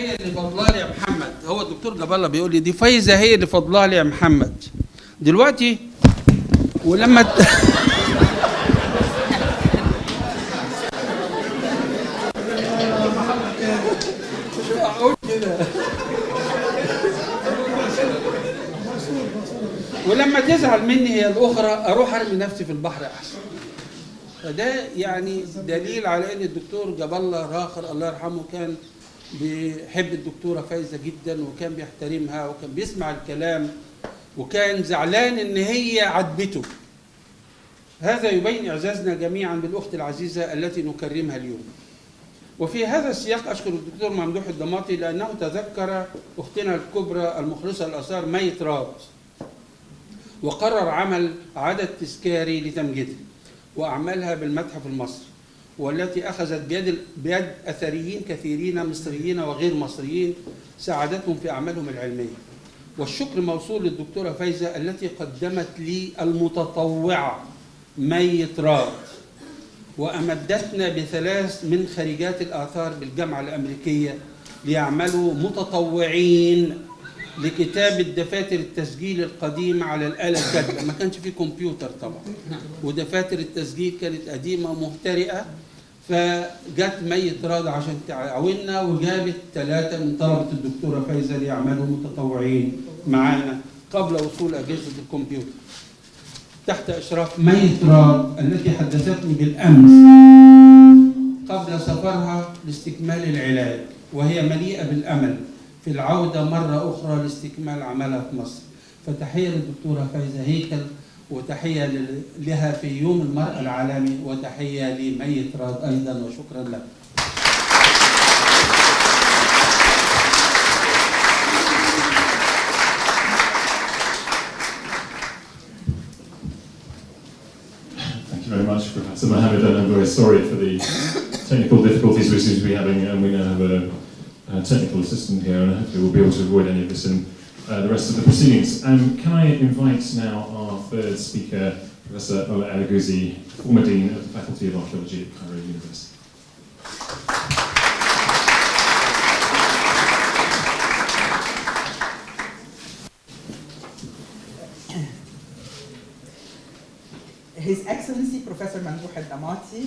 هي اللي فضلها لي يا محمد. هو الدكتور جاب الله بيقول لي دي فايزه هي اللي فضلها لي يا محمد دلوقتي. ولما اقول كده ولما تزعل مني هي الاخرى اروح ارمي نفسي في البحر احسن. فده يعني دليل على ان الدكتور جاب الله راخر الله يرحمه كان بيحب الدكتوره فايزه جدا، وكان بيحترمها، وكان بيسمع الكلام، وكان زعلان ان هي عاتبته. هذا يبين اعزازنا جميعا بالاخت العزيزه التي نكرمها اليوم. وفي هذا السياق اشكر الدكتور ممدوح الضماطي لانه تذكر اختنا الكبرى المخلصه للاثار مي تراب، وقرر عمل عدد تذكاري لتمجيدها واعمالها بالمتحف المصري، والتي اخذت بيد اثريين كثيرين مصريين وغير مصريين ساعدتهم في اعمالهم العلميه. والشكر موصول للدكتوره فايزه التي قدمت لي المتطوعه مي تراب، وامدتنا بثلاث من خريجات الاثار بالجامعه الامريكيه ليعملوا متطوعين لكتابة دفاتر التسجيل القديمة على الآلة الكاتبة. ما كانش في كمبيوتر طبعا، ودفاتر التسجيل كانت قديمة مهترئة، فجت مي تراد عشان تعاوننا وجابت 3 من طلبة الدكتورة فايزة ليعملوا متطوعين معانا قبل وصول أجهزة الكمبيوتر، تحت إشراف مي تراد التي حدثتني بالأمس قبل سفرها لاستكمال العلاج، وهي مليئة بالأمل في العودة مرة أخرى لاستكمال عملها في مصر. فتحية للدكتورة فايزة هيكل، وتحية لها في يوم المرأة العالمي، وتحية لمي تراد أيضا، وشكرا لك. Thank you very much, Professor Mohammed, and I'm very sorry for the technical difficulties we seem to be having, and we now have a technical assistant here, and hopefully we'll be able to avoid any of this in the rest of the proceedings. Can I invite now our third speaker, Professor Ola Alaguzi, former Dean of the Faculty of Archaeology at Cairo University. His Excellency Professor Mamdouh al-Damati,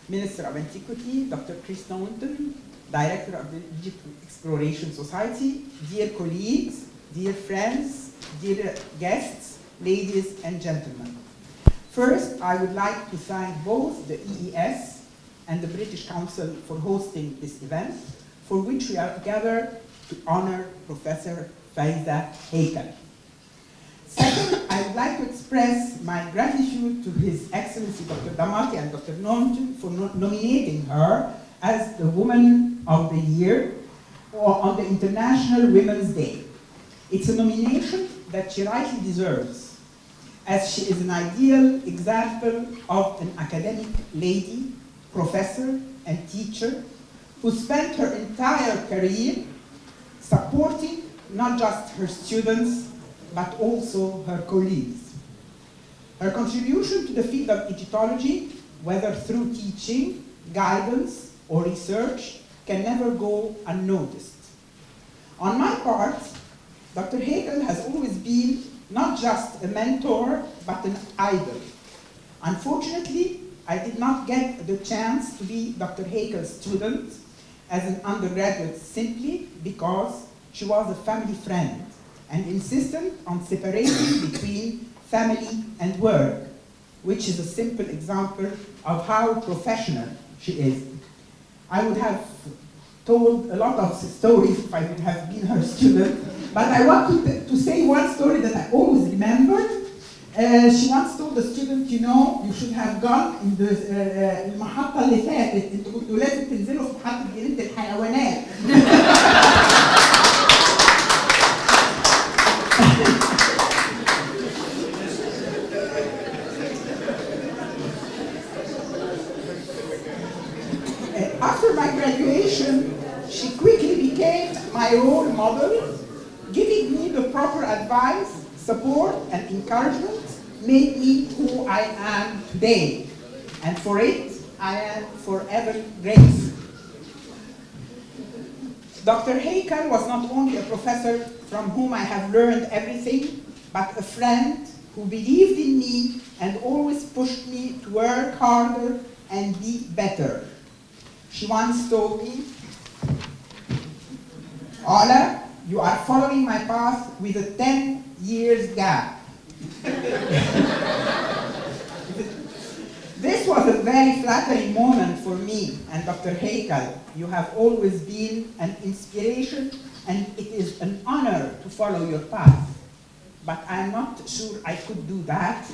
Minister of Antiquity, Dr. Chris Thornton, Director of the Egypt Exploration Society, dear colleagues, dear friends, dear guests, ladies and gentlemen. First, I would like to thank both the EES and the British Council for hosting this event, for which we are gathered to honor Professor Faiza Heikel. Second, I would like to express my gratitude to His Excellency Dr. Damati and Dr. Norton for nominating her as the Woman of the Year on the International Women's Day. It's a nomination that she rightly deserves, as she is an ideal example of an academic lady, professor, and teacher who spent her entire career supporting not just her students, but also her colleagues. Her contribution to the field of Egyptology, whether through teaching, guidance, or research, can never go unnoticed. On my part, Dr. Heikel has always been not just a mentor, but an idol. Unfortunately, I did not get the chance to be Dr. Heikel's student as an undergraduate simply because she was a family friend and insistent on separating between family and work, which is a simple example of how professional she is. I would have told a lot of stories if I would have been her student, but I want to say one story that I always remember. She once told the student, you know, you should have gone in the المحطة اللي فاتت، انتوا كنتوا لازم تنزلوا في محطة جنينة الحيوانات. After my graduation, she quickly became my role model, giving me the proper advice, support, and encouragement, made me who I am today. And for it, I am forever grateful. Dr. Hakel was not only a professor from whom I have learned everything, but a friend who believed in me and always pushed me to work harder and be better. She once told me, "Ola, you are following my path with a 10 years gap." This was a very flattering moment for me and Dr. Hakel. You have always been an inspiration, and it is an honor to follow your path. But I'm not sure I could do that.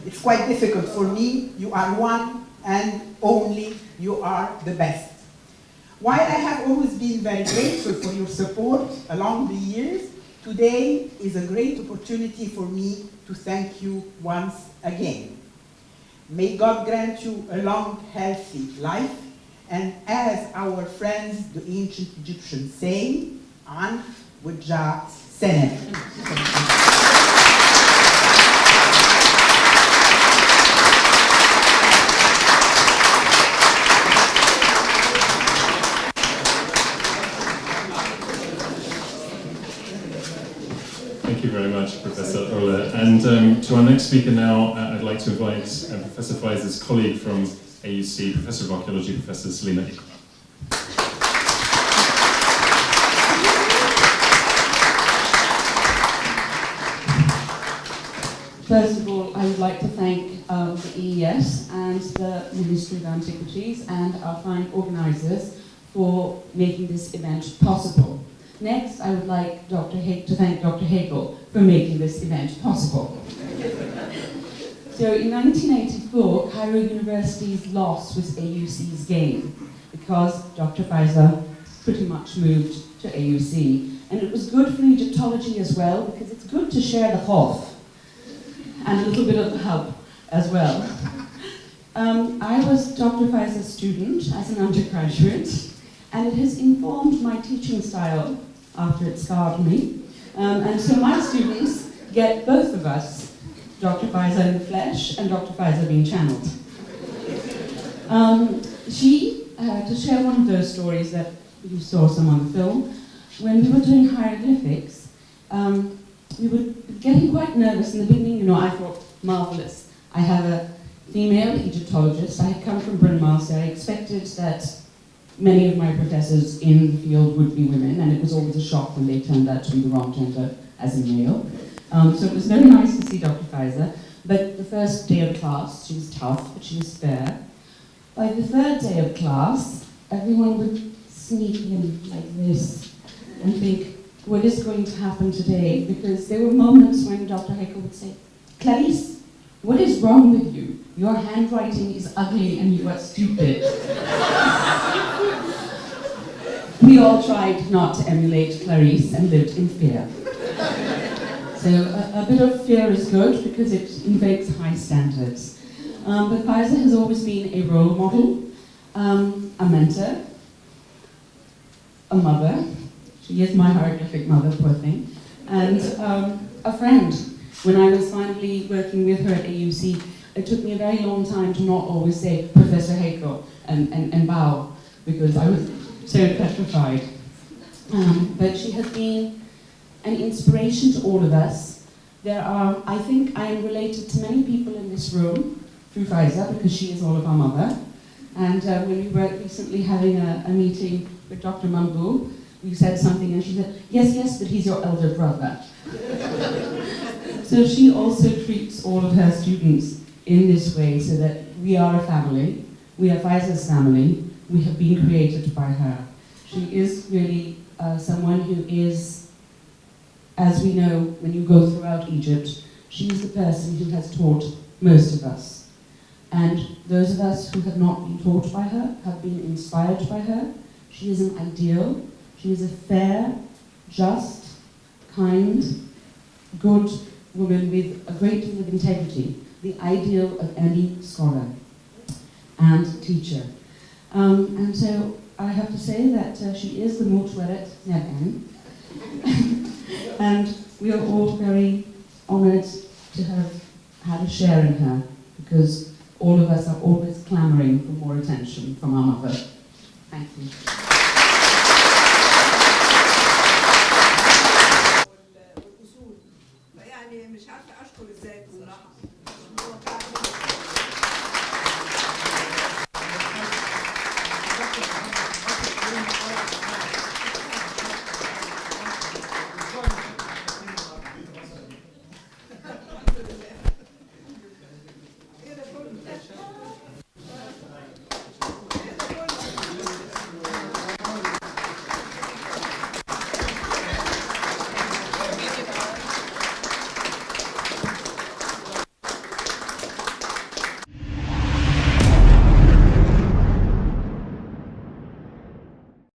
It's quite difficult for me. You are one and only. You are the best. While I have always been very grateful for your support along the years, today is a great opportunity for me to thank you once again. May God grant you a long, healthy life, and as our friends, the ancient Egyptians say, "An wajja seneh." Thank you very much, Professor Ola. And to our next speaker now, I'd like to invite Professor Faiza's colleague from AUC, Professor of Archaeology, Professor Salima. First of all, I would like to thank the EES and the Ministry of Antiquities and our fine organisers for making this event possible. Next, I would like to thank Dr. Hakel for making this event possible. So in 1984, Cairo University's loss was AUC's gain, because Dr. Faiza pretty much moved to AUC. And it was good for Egyptology as well, because it's good to share the hof and a little bit of the hub as well. I was Dr. Faiza's student as an undergraduate, and it has informed my teaching style after it scarred me. And so my students get both of us, Dr. Faiza in the flesh and Dr. Faiza being channeled. To share one of those stories that you saw some on the film, when we were doing hieroglyphics, we were getting quite nervous in the beginning. I thought, marvelous. I have a female Egyptologist. I had come from Bryn Mawr, so I expected that many of my professors in the field would be women, and it was always a shock when they turned out to be the wrong gender as a male. So it was very nice to see Dr. Faiza. But the first day of class, she was tough, but she was fair. By the third day of class, everyone would sneak in like this and think, what is going to happen today? Because there were moments when Dr. Hakel would say, "Clarice, what is wrong with you? Your handwriting is ugly and you are stupid." We all tried not to emulate Clarice and lived in fear. So a bit of fear is good because it invokes high standards. But Faiza has always been a role model, a mentor, a mother. She is my hieroglyphic mother, poor thing, and a friend. When I was finally working with her at AUC, it took me a very long time to not always say Professor Hakel and bow, because I was so petrified. But she has been an inspiration to all of us. I think I am related to many people in this room through Faiza, because she is all of our mother. And when we were recently having a meeting with Dr. Mambu, we said something and she said, yes, but he's your elder brother. So she also treats all of her students in this way, so that we are a family, we are Faiza's family, we have been created by her. She is really someone who is, as we know, when you go throughout Egypt, she is the person who has taught most of us. And those of us who have not been taught by her have been inspired by her. She is an ideal. She is a fair, just, kind, good woman with a great deal of integrity, the ideal of any scholar and teacher. And so I have to say that she is the Mutwaret Neben. And we are all very honoured to have had a share in her, because all of us are always clamouring for more attention from our mother. Thank you. مش عارفه اشكر ازاي بصراحه.